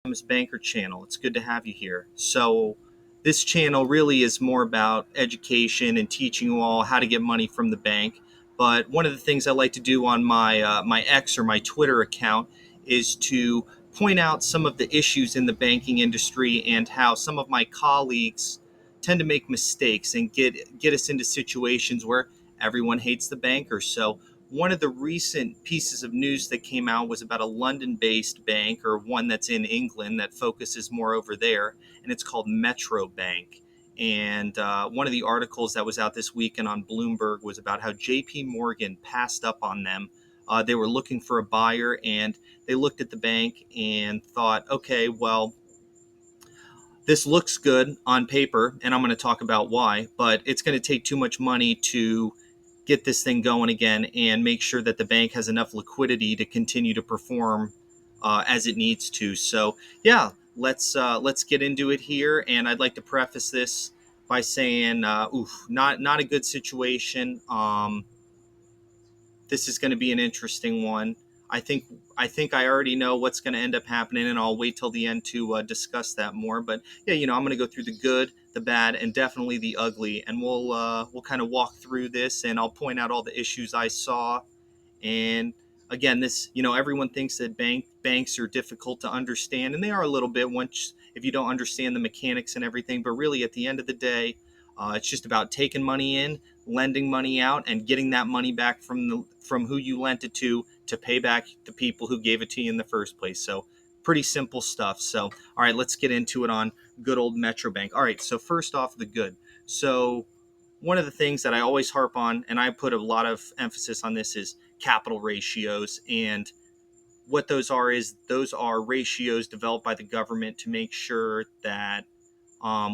Thomas Banker channel. It's good to have you here. So, this channel really is more about education and teaching you all how to get money from the bank. But one of the things I like to do on my X or my Twitter account is to point out some of the issues in the banking industry and how some of my colleagues tend to make mistakes and get us into situations where everyone hates the banker. So one of the recent pieces of news that came out was about a London-based bank, or one that's in England that focuses more over there, and it's called Metro Bank. And one of the articles that was out this weekend on Bloomberg was about how J.P. Morgan passed up on them. They were looking for a buyer, and they looked at the bank and thought, okay, well, this looks good on paper, and I'm going to talk about why, but it's going to take too much money to get this thing going again and make sure that the bank has enough liquidity to continue to perform as it needs to. So, yeah, let's get into it here. And I'd like to preface this by saying, not a good situation. This is going to be an interesting one. I think I already know what's going to end up happening, and I'll wait till the end to discuss that more. But yeah, I'm going to go through the good, the bad, and definitely the ugly, and we'll kind of walk through this, and I'll point out all the issues I saw. And again, this, everyone thinks that banks are difficult to understand, and they are a little bit once if you don't understand the mechanics and everything. But really, at the end of the day, it's just about taking money in, lending money out, and getting that money back from who you lent it to pay back the people who gave it to you in the first place. So pretty simple stuff. So all right, let's get into it on good old Metro Bank. All right, so first off, the good. So one of the things that I always harp on, and I put a lot of emphasis on this, is capital ratios. And what those are is those are ratios developed by the government to make sure that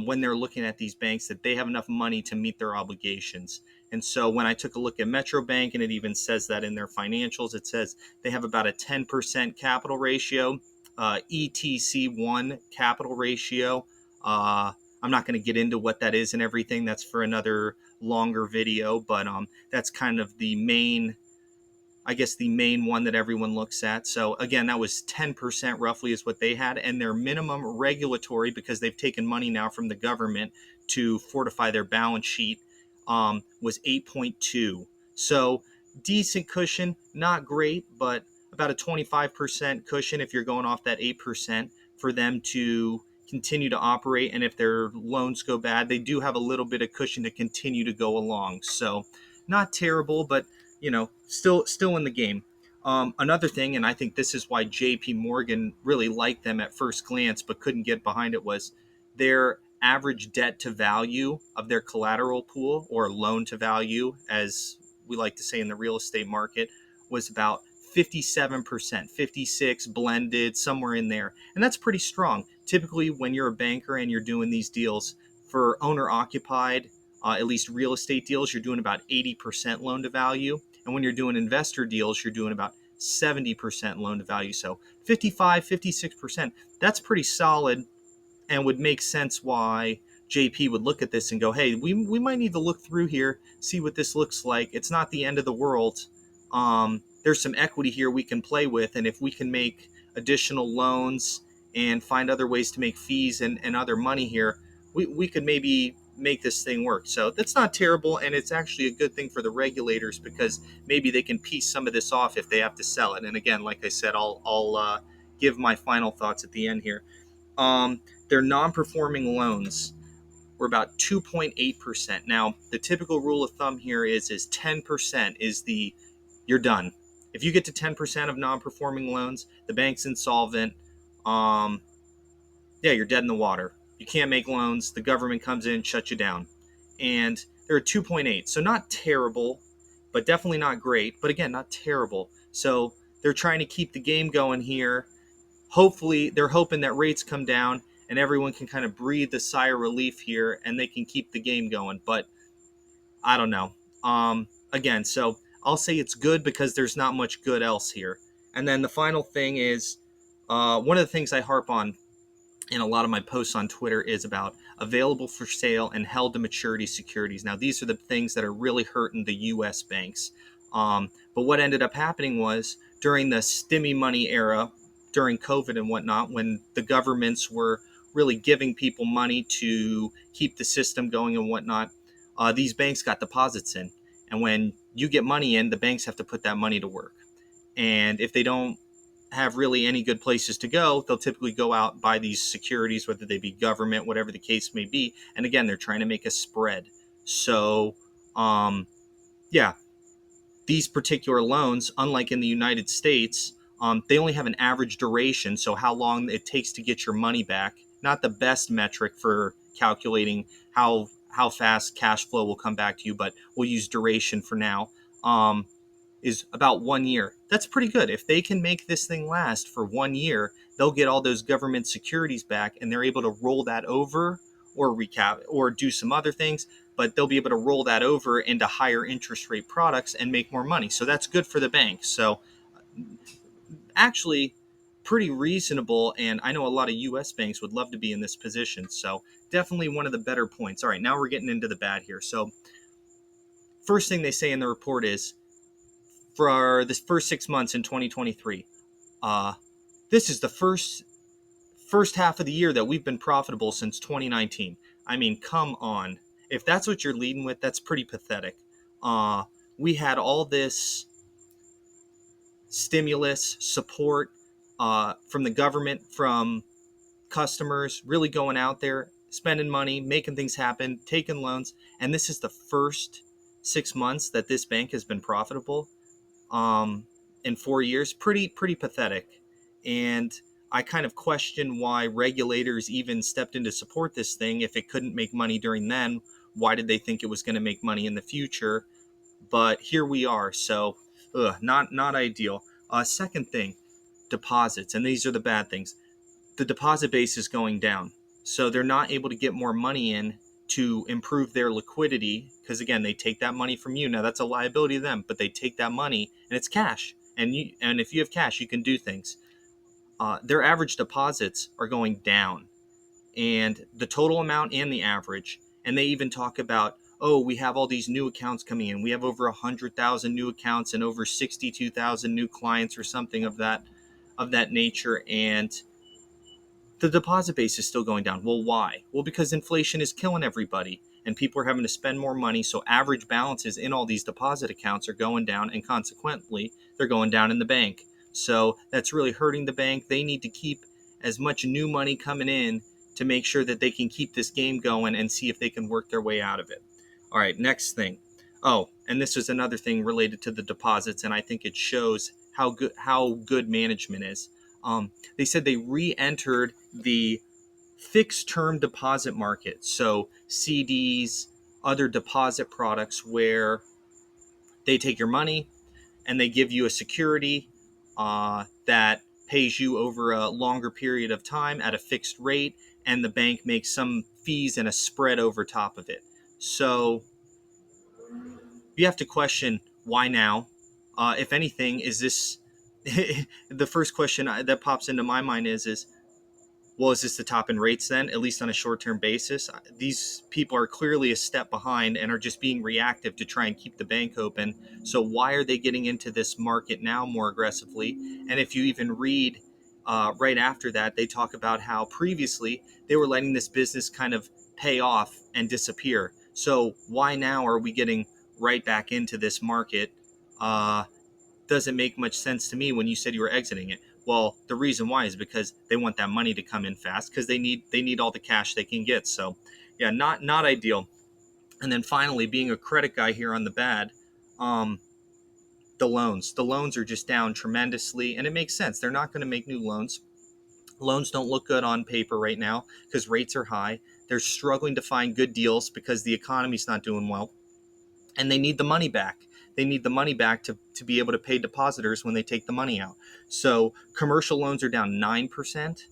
when they're looking at these banks, that they have enough money to meet their obligations. And so when I took a look at Metro Bank, and it even says that in their financials, it says they have about a 10% capital ratio, ETC1 capital ratio. I'm not going to get into what that is and everything. That's for another longer video, but that's kind of the main, I guess, the main one that everyone looks at. So again, that was 10% roughly is what they had. And their minimum regulatory, because they've taken money now from the government to fortify their balance sheet, was 8.2. So decent cushion, not great, but about a 25% cushion if you're going off that 8% for them to continue to operate. And if their loans go bad, they do have a little bit of cushion to continue to go along. So not terrible, but still in the game. Another thing, and I think this is why J.P. Morgan really liked them at first glance, but couldn't get behind it, was their average debt to value of their collateral pool, or loan to value, as we like to say in the real estate market, was about 57%, 56 blended, somewhere in there. And that's pretty strong. Typically, when you're a banker and you're doing these deals for owner occupied, at least real estate deals, you're doing about 80% loan to value. And when you're doing investor deals, you're doing about 70% loan to value. So 55, 56%, that's pretty solid, and would make sense why JP would look at this and go, hey, we might need to look through here, see what this looks like. It's not the end of the world. There's some equity here we can play with, and if we can make additional loans and find other ways to make fees and other money here, we could maybe make this thing work. So that's not terrible, and it's actually a good thing for the regulators, because maybe they can piece some of this off if they have to sell it. And again, like I said, I'll give my final thoughts at the end here. Their non-performing loans were about 2.8%. Now, the typical rule of thumb here is 10% is you're done. If you get to 10% of non-performing loans, the bank's insolvent. You're dead in the water. You can't make loans. The government comes in, shuts you down. And they're at 2.8. So not terrible, but definitely not great. But again, not terrible. So they're trying to keep the game going here. Hopefully, they're hoping that rates come down and everyone can kind of breathe a sigh of relief here, and they can keep the game going. But I don't know. Again, so I'll say it's good because there's not much good else here. And then the final thing is, one of the things I harp on in a lot of my posts on Twitter is about available for sale and held to maturity securities. Now, these are the things that are really hurting the U.S. banks. But what ended up happening was, during the stimmy money era, during COVID and whatnot, when the governments were really giving people money to keep the system going and whatnot, these banks got deposits in. And when you get money in, the banks have to put that money to work. And if they don't have really any good places to go, they'll typically go out and buy these securities, whether they be government, whatever the case may be. And again, they're trying to make a spread. So, yeah, these particular loans, unlike in the United States, they only have an average duration. So, how long it takes to get your money back, not the best metric for calculating how fast cash flow will come back to you, but we'll use duration for now. Is about 1 year. That's pretty good. If they can make this thing last for 1 year, they'll get all those government securities back, and they're able to roll that over or recap or do some other things, but they'll be able to roll that over into higher interest rate products and make more money. So that's good for the bank. So actually pretty reasonable, and I know a lot of US banks would love to be in this position. So definitely one of the better points. All right, now we're getting into the bad here. So first thing they say in the report is, for this first 6 months in 2023, this is the first half of the year that we've been profitable since 2019. I mean, come on. If that's what you're leading with, that's pretty pathetic. We had all this stimulus support from the government, from customers, really going out there, spending money, making things happen, taking loans, and this is the first 6 months that this bank has been profitable. In 4 years, pretty pathetic. And I kind of question why regulators even stepped in to support this thing. If it couldn't make money during then, why did they think it was going to make money in the future? But here we are. So not ideal. Second thing, deposits, and these are the bad things. The deposit base is going down, so they're not able to get more money in to improve their liquidity, because again, they take that money from you. Now that's a liability to them, but they take that money and it's cash, and if you have cash, you can do things. Their average deposits are going down, and the total amount and the average. And they even talk about, oh, we have all these new accounts coming in. We have over 100,000 new accounts and over 62,000 new clients or something of that nature, and the deposit base is still going down. Well, why? Well, because inflation is killing everybody and people are having to spend more money. So average balances in all these deposit accounts are going down, and consequently, they're going down in the bank. So that's really hurting the bank. They need to keep as much new money coming in to make sure that they can keep this game going and see if they can work their way out of it. All right, next thing. Oh, and this is another thing related to the deposits, and I think it shows how good management is. They said they re-entered the fixed term deposit market. So CDs, other deposit products where they take your money and they give you a security that pays you over a longer period of time at a fixed rate, and the bank makes some fees and a spread over top of it. So you have to question, why now? If anything, is this the first question that pops into my mind is, well, is this the top in rates then, at least on a short-term basis? These people are clearly a step behind and are just being reactive to try and keep the bank open. So why are they getting into this market now more aggressively? And if you even read right after that, they talk about how previously they were letting this business kind of pay off and disappear. So why now are we getting right back into this market? Doesn't make much sense to me when you said you were exiting it. Well, the reason why is because they want that money to come in fast, because they need all the cash they can get. So, yeah, not ideal. And then finally, being a credit guy here on the bad, the loans are just down tremendously, and it makes sense. They're not going to make new loans. Loans don't look good on paper right now because rates are high. They're struggling to find good deals because the economy's not doing well, and they need the money back. They need the money back to be able to pay depositors when they take the money out. So commercial loans are down 9%.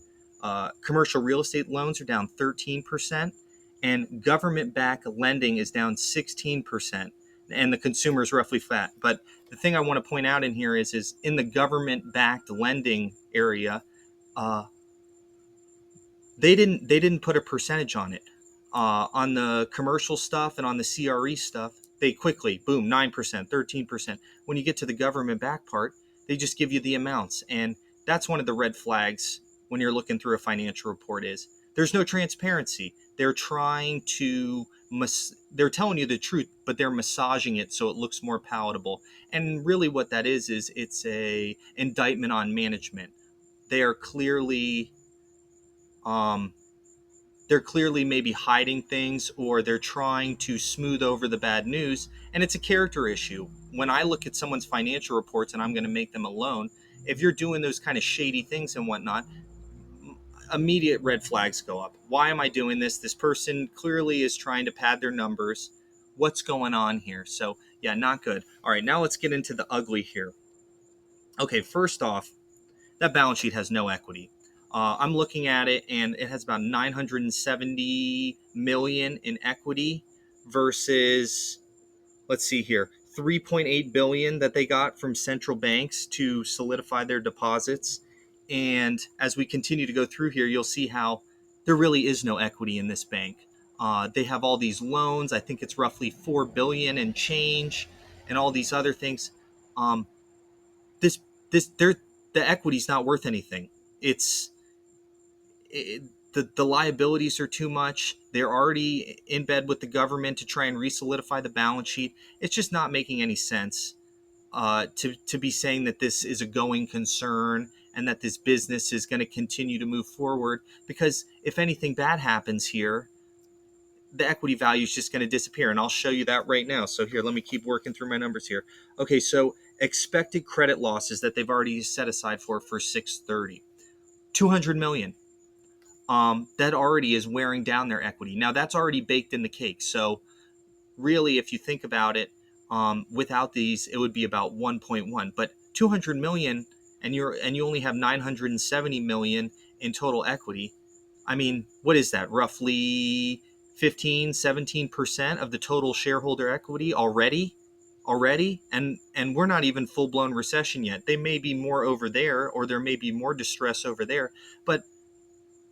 Commercial real estate loans are down 13%. And government-backed lending is down 16%. And the consumer is roughly flat. But the thing I want to point out in here is in the government-backed lending area, they didn't put a percentage on it. On the commercial stuff and on the CRE stuff, they quickly, boom, 9%, 13%. When you get to the government back part, they just give you the amounts, and That's one of the red flags when you're looking through a financial report is there's no transparency. They're trying to they're telling you the truth, but they're massaging it so it looks more palatable. And really what that is it's a indictment on management. They are clearly um, they're clearly maybe hiding things, or they're trying to smooth over the bad news, and it's a character issue. When I look at someone's financial reports and I'm going to make them a loan, if you're doing those kind of shady things and whatnot, immediate red flags go up. Why am I doing this? This person clearly is trying to pad their numbers. What's going on here? So yeah, not good. All right, now let's get into the ugly here. Okay, first off, that balance sheet has no equity. I'm looking at it, and it has about 970 million in equity versus, let's see here, 3.8 billion that they got from central banks to solidify their deposits. And as we continue to go through here, you'll see how there really is no equity in this bank. They have all these loans. I think it's roughly 4 billion and change, and all these other things. Um, this this they're the equity's not worth anything. It's it, the liabilities are too much. They're already in bed with the government to try and resolidify the balance sheet. It's just not making any sense to be saying that this is a going concern and that this business is going to continue to move forward, because if anything bad happens here, the equity value is just going to disappear. And I'll show you that right now. So here, let me keep working through my numbers here. Okay, so expected credit losses that they've already set aside for 630, 200 million. That already is wearing down their equity. Now that's already baked in the cake. So really, if you think about it, without these, it would be about 1.1. But 200 million, and you only have 970 million in total equity. I mean, what is that? Roughly 15, 17% of the total shareholder equity already, and we're not even full-blown recession yet. They may be more over there, or there may be more distress over there, but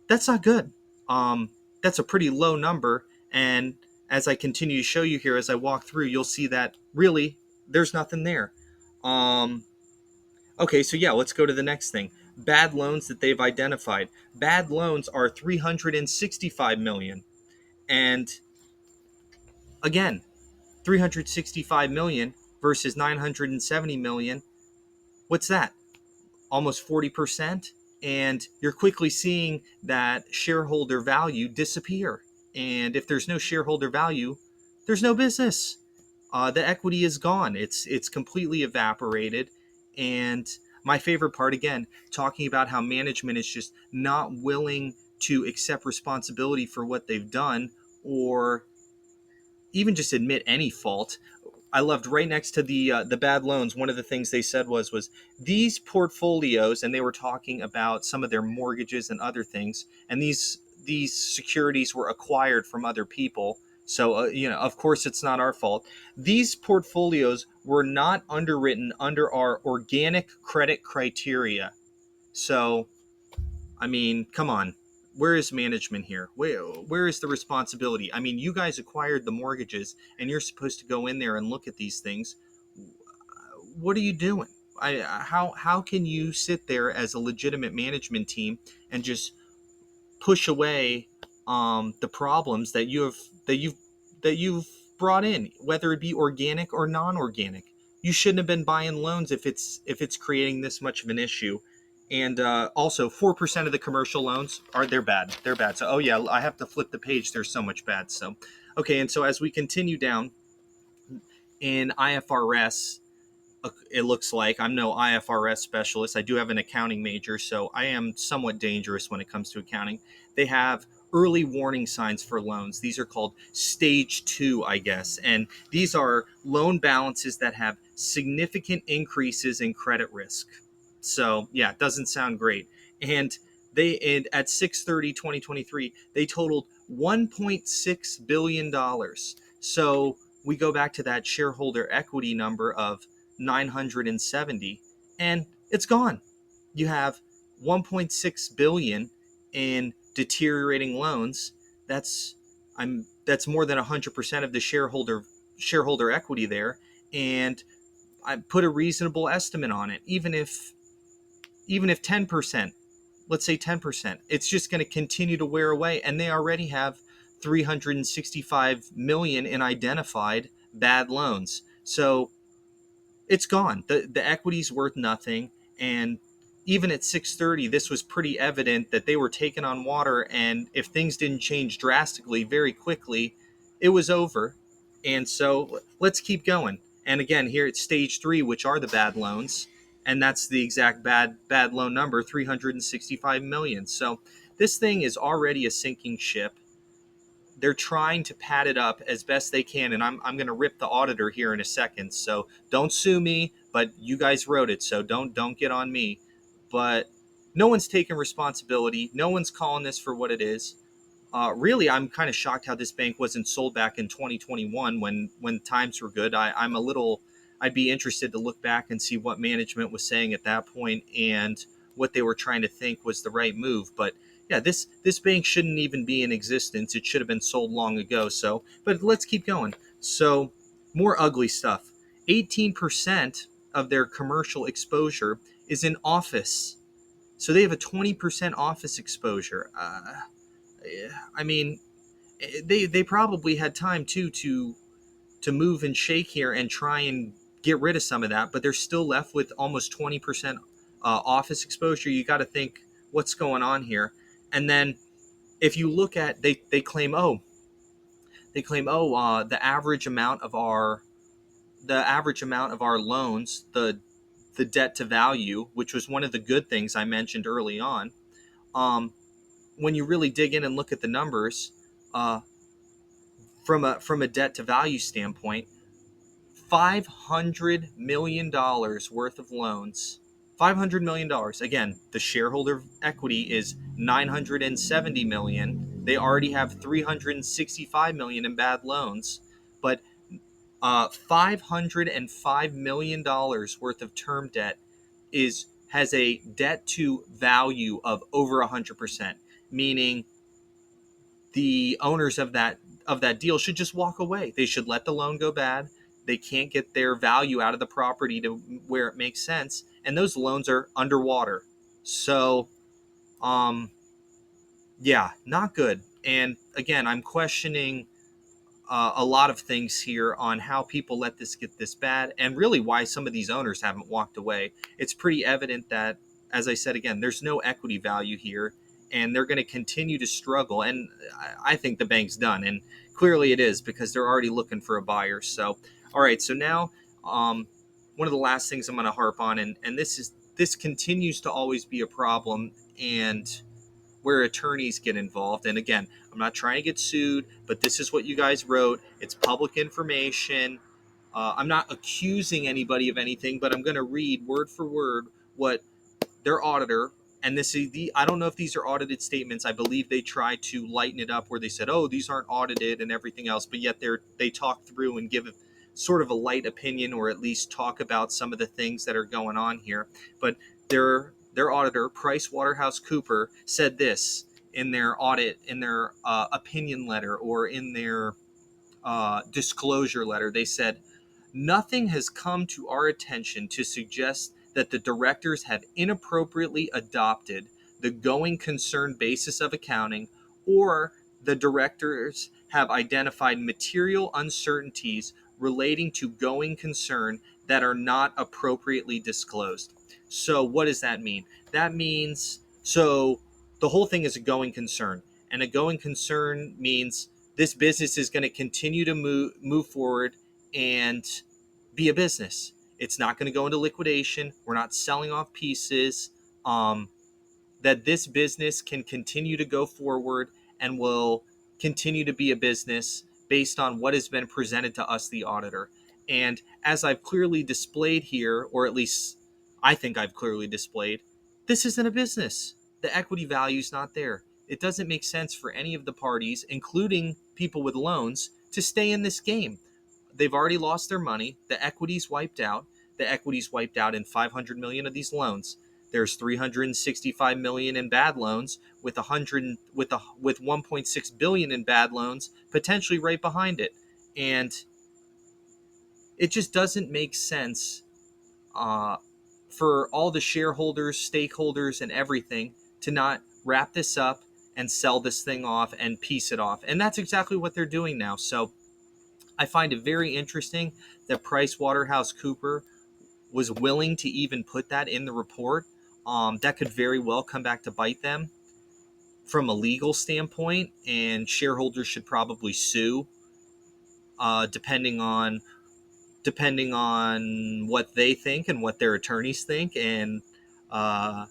that's not good. Um, that's a pretty low number. And as I continue to show you here, as I walk through, you'll see that really there's nothing there. Um, okay, so yeah, let's go to the next thing. Bad loans that they've identified. Bad loans are 365 million. And again, 365 million versus 970 million. What's that? Almost 40%. And you're quickly seeing that shareholder value disappear. And if there's no shareholder value, there's no business. The equity is gone. It's completely evaporated. And my favorite part, again, talking about how management is just not willing to accept responsibility for what they've done, or even just admit any fault. I loved right next to the bad loans. One of the things they said was these portfolios, and they were talking about some of their mortgages and other things, and these securities were acquired from other people. So of course, it's not our fault. These portfolios were not underwritten under our organic credit criteria. So I mean, come on. Where is management here? Where is the responsibility? I mean, you guys acquired the mortgages, and you're supposed to go in there and look at these things. What are you doing? How can you sit there as a legitimate management team and just push away the problems that you've brought in, whether it be organic or non-organic? You shouldn't have been buying loans if it's creating this much of an issue. And also, 4% of the commercial loans they're bad. They're bad. So, oh yeah, I have to flip the page. There's so much bad. So, okay. And so as we continue down in IFRS, it looks like I'm no IFRS specialist. I do have an accounting major, so I am somewhat dangerous when it comes to accounting. They have early warning signs for loans. These are called stage 2, I guess. And these are loan balances that have significant increases in credit risk. So, yeah, it doesn't sound great. And at 6/30/2023, they totaled $1.6 billion. So we go back to that shareholder equity number of 970, and it's gone. You have 1.6 billion in deteriorating loans. That's more than 100% of the shareholder equity there. And I put a reasonable estimate on it. Even if even if 10%, let's say 10%, it's just going to continue to wear away. And they already have 365 million in identified bad loans. So it's gone. The equity's worth nothing. And even at 6:30, this was pretty evident that they were taking on water. And if things didn't change drastically very quickly, it was over. And so let's keep going. And again, here at stage three, which are the bad loans, and that's the exact bad loan number, 365 million. So this thing is already a sinking ship. They're trying to pad it up as best they can, and I'm going to rip the auditor here in a second, so don't sue me, but you guys wrote it, so don't get on me. But no one's taking responsibility, no one's calling this for what it is. Really, I'm kind of shocked how this bank wasn't sold back in 2021 when times were good. I'm a little, I'd be interested to look back and see what management was saying at that point and what they were trying to think was the right move. But yeah, this bank shouldn't even be in existence. It should have been sold long ago. So, but let's keep going. So, more ugly stuff. 18% of their commercial exposure is in office. So they have a 20% office exposure. I mean, they probably had time too to move and shake here and try and get rid of some of that, but they're still left with almost 20% office exposure. You got to think what's going on here. And then if you look at they claim the average amount of our loans, the debt to value, which was one of the good things I mentioned early on. When you really dig in and look at the numbers, uh, from a debt to value standpoint, $500 million worth of loans. $500 million. Again, the shareholder equity is 970 million. They already have 365 million in bad loans, but $505 million worth of term debt has a debt to value of over 100%, meaning the owners of that deal should just walk away. They should let the loan go bad. They can't get their value out of the property to where it makes sense, and those loans are underwater. So, um, yeah, not good. And again, I'm questioning a lot of things here on how people let this get this bad, and really why some of these owners haven't walked away. It's pretty evident that, as I said again, there's no equity value here, and they're going to continue to struggle. And I think the bank's done, and clearly it is because they're already looking for a buyer. So, all right, so now one of the last things I'm going to harp on, and this continues to always be a problem, and where attorneys get involved. And again, I'm not trying to get sued, but this is what you guys wrote. It's public information. I'm not accusing anybody of anything, but I'm going to read word for word what their auditor, and this is I don't know if these are audited statements. I believe they tried to lighten it up where they said, oh, these aren't audited and everything else, but yet they talk through and give sort of a light opinion, or at least talk about some of the things that are going on here. But their auditor, PricewaterhouseCooper, said this in their audit, in their opinion letter, or in their disclosure letter. They said, nothing has come to our attention to suggest that the directors have inappropriately adopted the going concern basis of accounting, or the directors have identified material uncertainties relating to going concern that are not appropriately disclosed. So, what does that mean? That means, so the whole thing is a going concern, and a going concern means this business is going to continue to move forward and be a business. It's not going to go into liquidation. We're not selling off pieces. Um, that this business can continue to go forward and will continue to be a business based on what has been presented to us, the auditor. And as I've clearly displayed here, or at least I think I've clearly displayed, this isn't a business. The equity value is not there. It doesn't make sense for any of the parties, including people with loans, to stay in this game. They've already lost their money. The equity's wiped out. The equity's wiped out in 500 million of these loans. There's 365 million in bad loans, with 1.6 billion in bad loans potentially right behind it. And it just doesn't make sense uh, for all the shareholders, stakeholders, and everything to not wrap this up and sell this thing off and piece it off. And that's exactly what they're doing now. So I find it very interesting that Price Waterhouse Cooper was willing to even put that in the report. That could very well come back to bite them from a legal standpoint, and shareholders should probably sue, depending on what they think and what their attorneys think, and uh,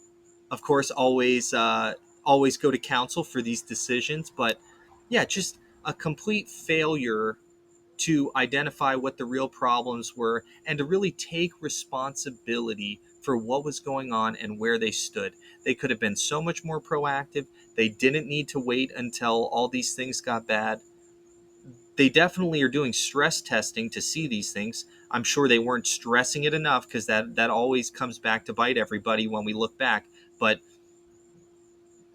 of course, always go to counsel for these decisions. But yeah, just a complete failure to identify what the real problems were and to really take responsibility for what was going on and where they stood. They could have been so much more proactive. They didn't need to wait until all these things got bad. They definitely are doing stress testing to see these things. I'm sure they weren't stressing it enough, because that always comes back to bite everybody when we look back. But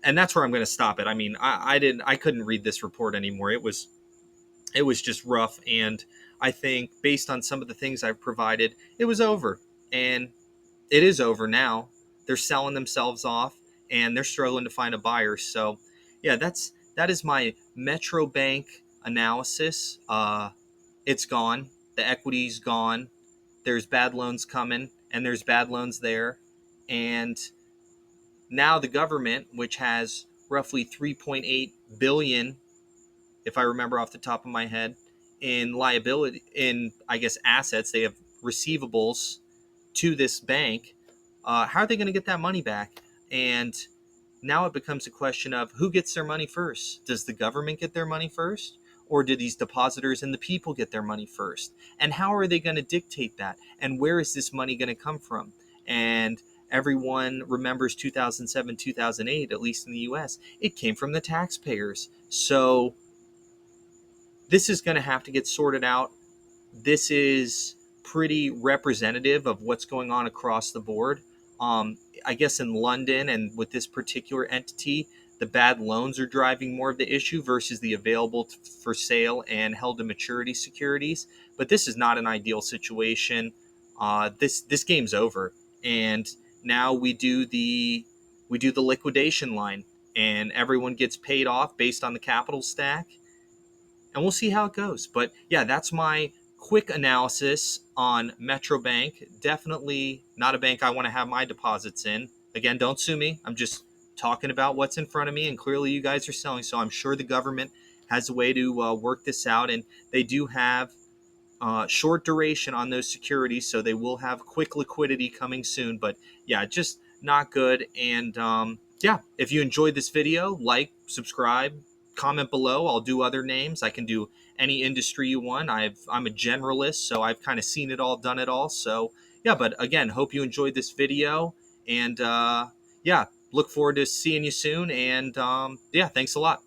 and that's where I'm going to stop it. I mean, I couldn't read this report anymore. It was just rough, and I think based on some of the things I've provided, it was over, and it is over now. They're selling themselves off, and they're struggling to find a buyer. So yeah, that is my Metro Bank analysis. It's gone. The equity's gone. There's bad loans coming, and there's bad loans there. And now the government, which has roughly 3.8 billion, if I remember off the top of my head, in liability, in, I guess, assets, they have receivables to this bank. How are they going to get that money back? And now it becomes a question of who gets their money first. Does the government get their money first? Or do these depositors and the people get their money first? And how are they going to dictate that? And where is this money going to come from? And everyone remembers 2007, 2008, at least in the US, it came from the taxpayers. So this is going to have to get sorted out. This is pretty representative of what's going on across the board. I guess in London and with this particular entity, the bad loans are driving more of the issue versus the available for sale and held to maturity securities. But this is not an ideal situation. This game's over, and now we do the liquidation line, and everyone gets paid off based on the capital stack, and we'll see how it goes. But yeah, that's my quick analysis on Metro Bank. Definitely not a bank I want to have my deposits in. Again, don't sue me. I'm just talking about what's in front of me, and clearly you guys are selling. So I'm sure the government has a way to work this out, and they do have short duration on those securities, so they will have quick liquidity coming soon. But yeah, just not good. And yeah, if you enjoyed this video, like, subscribe, comment below. I'll do other names. I can do any industry you want. I'm a generalist, so I've kind of seen it all, done it all. So yeah, but again, hope you enjoyed this video, and yeah, look forward to seeing you soon. And yeah, thanks a lot.